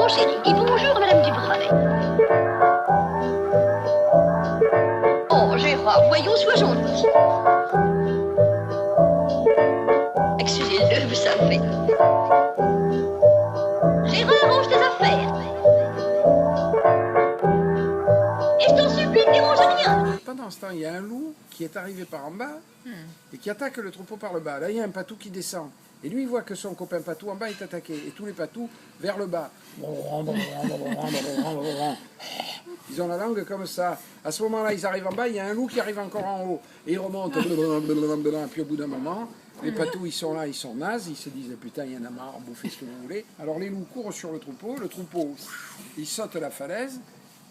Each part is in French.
mon chéri. Et bonjour, Madame Dubreuil. Oh, Gérard, voyons, sois gentil. Excusez-le, vous savez. Gérard, range tes affaires. Et je t'en supplie, ne dérange rien. Pendant ce temps, il y a un loup qui est arrivé par en bas et qui attaque le troupeau par le bas. Là, il y a un patou qui descend. Et lui, il voit que son copain patou en bas est attaqué. Et tous les patous vers le bas. Ils ont la langue comme ça. À ce moment-là, ils arrivent en bas, il y a un loup qui arrive encore en haut. Et ils remontent. Et puis au bout d'un moment, les patous, ils sont là, ils sont nazes. Ils se disent, putain, il y en a marre, bouffez ce que vous voulez. Alors les loups courent sur le troupeau. Le troupeau, il saute la falaise.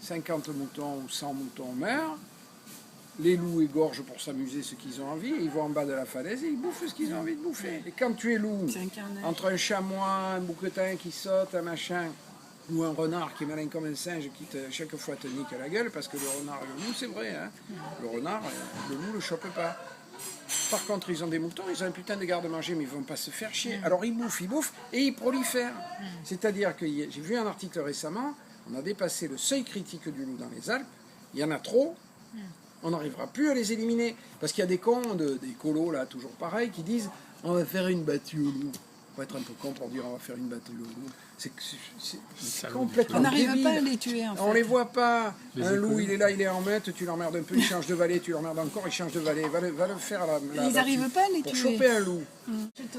50 moutons ou 100 moutons meurent. Les loups égorgent pour s'amuser ce qu'ils ont envie, ils vont en bas de la falaise et ils bouffent ce qu'ils ont envie de bouffer. Et quand tu es loup, entre un chamois, un bouquetin qui saute, un machin, ou un renard qui est malin comme un singe qui chaque fois te nique à la gueule, parce que le renard et le loup, c'est vrai, hein. Le renard, le loup le chope pas. Par contre, ils ont des moutons, ils ont un putain de garde-manger, mais ils vont pas se faire chier. Alors ils bouffent, et ils prolifèrent. C'est-à-dire que j'ai vu un article récemment, on a dépassé le seuil critique du loup dans les Alpes, il y en a trop. On n'arrivera plus à les éliminer. Parce qu'il y a des cons, des colos, là, toujours pareil, qui disent on va faire une battue au loup. On va être un peu con pour dire on va faire une battue au loup. C'est complètement On n'arrive débile. pas à les tuer, en fait. On les voit pas. Un loup, il est là, il est en meute, tu l'emmerdes un peu, il change de vallée, tu l'emmerdes encore, il change de vallée. Va le faire à la Ils battue. n'arrivent pas à les Pour tuer. choper un loup,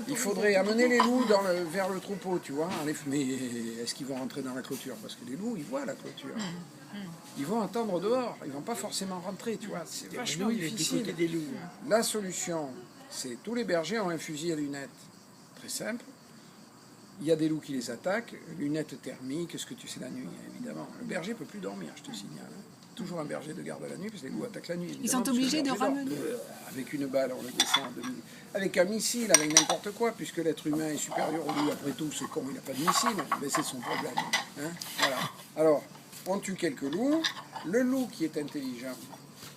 il faudrait amener les loups vers le troupeau, tu vois. Mais est-ce qu'ils vont rentrer dans la clôture? Parce que les loups, ils voient la clôture. Ils vont attendre dehors, ils vont pas forcément rentrer, tu vois. C'est vachement difficile. La solution, c'est tous les bergers ont un fusil à lunettes. Très simple. Il y a des loups qui les attaquent, lunettes thermiques, ce que tu sais la nuit, évidemment. Le berger ne peut plus dormir, je te signale. Toujours un berger de garde la nuit, parce que les loups attaquent la nuit. Ils sont obligés de ramener. Avec une balle, on le descend à demi. Avec un missile, avec n'importe quoi, puisque l'être humain est supérieur au loup. Après tout, c'est con, il n'a pas de missile, mais c'est son problème. Hein, voilà. Alors, on tue quelques loups. Le loup qui est intelligent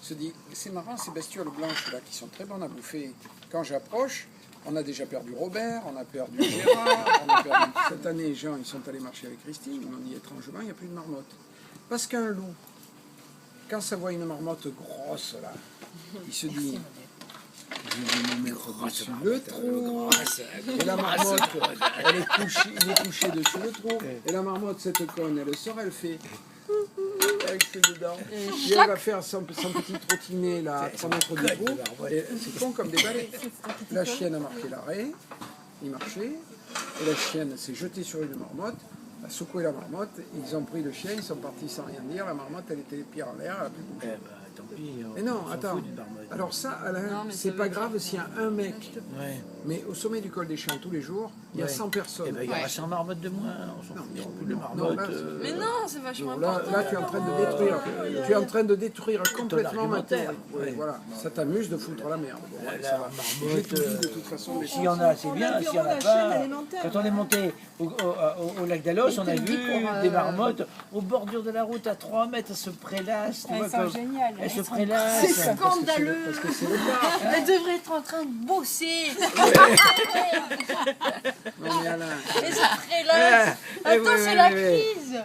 se dit, c'est marrant, ces bestioles blanches là qui sont très bonnes à bouffer. Quand j'approche, on a déjà perdu Robert, on a perdu Gérard, on a perdu... Cette année, les gens, ils sont allés marcher avec Christine, ils m'ont dit étrangement, il n'y a plus de marmotte. Parce qu'un loup, quand ça voit une marmotte grosse là, il se dit, je vais me mettre dessus le trou. Et la marmotte, il est couché dessus le trou. Et la marmotte, cette conne, elle sort, elle fait... Elle fait dedans. Et elle va faire son petit trottinet là, à 3 mètres du trou. C'est con comme des balais. La chienne a marqué l'arrêt. Il marchait. Et la chienne s'est jetée sur une marmotte, a secoué la marmotte. Ils ont pris le chien, ils sont partis sans rien dire. La marmotte, elle était les pieds en l'air, elle a plus bougé. Tant pis, Mais non, attends. Alors ça, Alain, c'est pas grave s'il y a un mec. Ouais. Mais au sommet du col des Champs, tous les jours, il y a 100 personnes. Eh ben, il y aura 100 marmottes de moins. On s'en fout de marmottes. Mais non, c'est vachement Là, important. là, tu es en train de détruire. Tu es en train de détruire complètement ma terre. Ouais. Voilà, ça t'amuse de foutre la merde. Bon, ouais, ça va. J'ai marmotte, tout dit de toute façon. s'il y en a, c'est bien. S'il y en a pas, quand on est monté au lac d'Alos, on a vu des marmottes au bordure de la route à 3 mètres. Elles se prélassent. Tu vois, comme elles se prélassent. C'est scandaleux. Parce que c'est le cas. Elle devrait être en train de bosser. Non, mais Alain, Et ça prélasse. Attends, c'est la crise.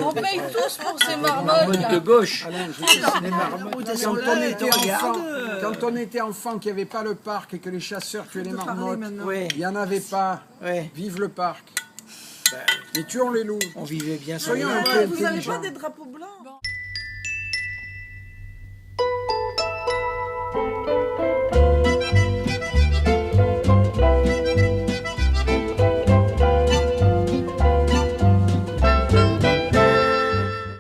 On paye tous pour ces marmottes Marmottes de là. gauche. Alain, je te dis, Les marmottes, elles sont quand là, on était enfant, regarde. quand on était enfant, qu'il n'y avait pas le parc et que les chasseurs tuaient les marmottes, Ouais. il n'y en avait pas. Ouais. Vive le parc. Mais tuons les loups. On vivait bien sans Soyons un peu Vous n'avez pas intelligents. des drapeaux blancs?